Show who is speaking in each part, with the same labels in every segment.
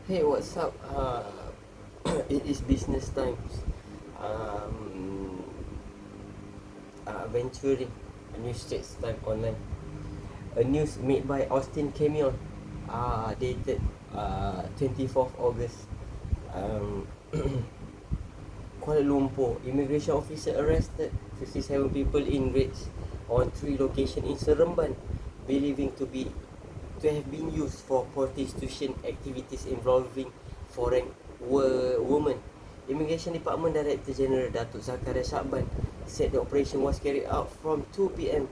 Speaker 1: Hey, what's up? It is business times. Um, Venturing a new Straits Time online. A news made by Austin Camion, dated 24th August. Um, Kuala Lumpur, immigration officer arrested 57 people in raids on 3 locations in Seremban, believing to have been used for prostitution activities involving foreign women. Immigration Department Director General Datuk Zakaria Shakban said the operation was carried out from 2 p.m.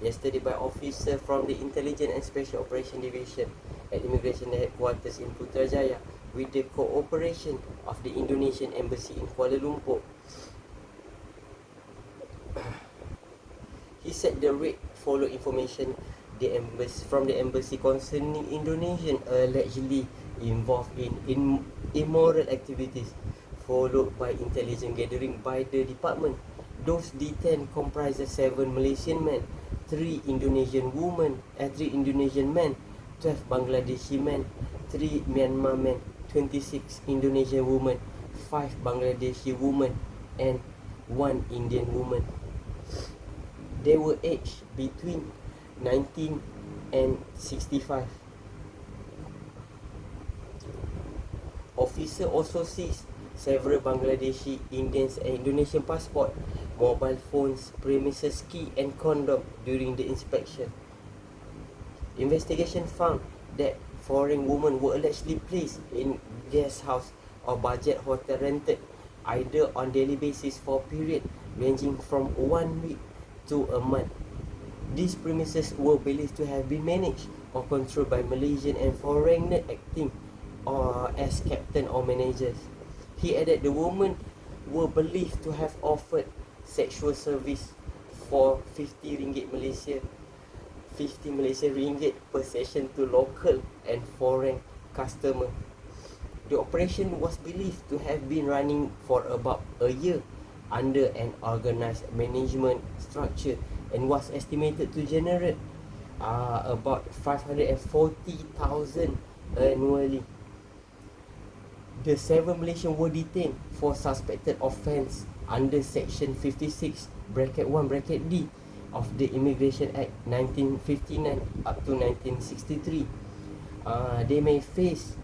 Speaker 1: yesterday by officers from the Intelligence and Special Operation Division at Immigration Headquarters in Putrajaya with the cooperation of the Indonesian Embassy in Kuala Lumpur. He said the raid followed information from the embassy concerning Indonesian allegedly involved in immoral activities, followed by intelligence gathering by the department. Those detained comprises 7 Malaysian men, 3 Indonesian men, 12 Bangladeshi men, 3 Myanmar men, 26 Indonesian women, 5 Bangladeshi women, and 1 Indian woman. They were aged between 19 and 65. Officer also seized several Bangladeshi, Indians and Indonesian passport, mobile phones, premises key and condom during the inspection. Investigation found that foreign women were allegedly placed in guest house or budget hotel rented either on daily basis for a period ranging from 1 week to a month. These premises were believed to have been managed or controlled by Malaysian and foreigner acting or as captain or managers. He added the women were believed to have offered sexual service for 50 ringgit Malaysia 50 Malaysian ringgit per session to local and foreign customer. The operation was believed to have been running for about a year under an organized management structure and was estimated to generate about 540,000 annually. The 7 Malaysians were detained for suspected offence under Section 56 bracket 1 bracket D of the Immigration Act 1959 up to 1963. They may face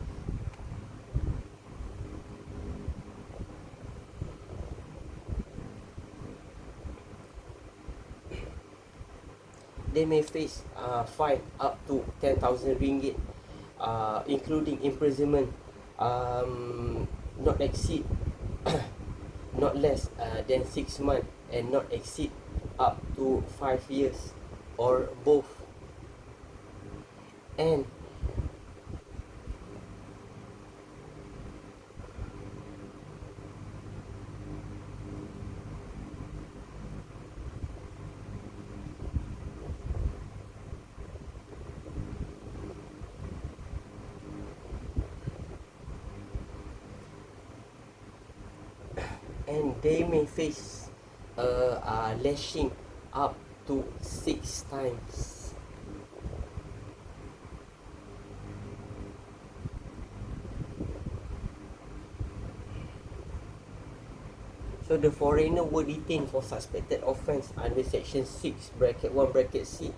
Speaker 1: fine up to 10,000 ringgit, including imprisonment, not exceed not less than 6 months and not exceed up to 5 years, or both. And they may face lashing up to 6 times. So the foreigner were detained for suspected offence under Section 6 bracket 1 bracket C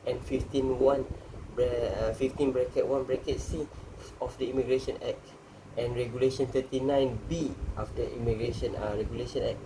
Speaker 1: and 15 bracket 1 bracket C of the Immigration Act and Regulation 39B of the Immigration Regulation Act.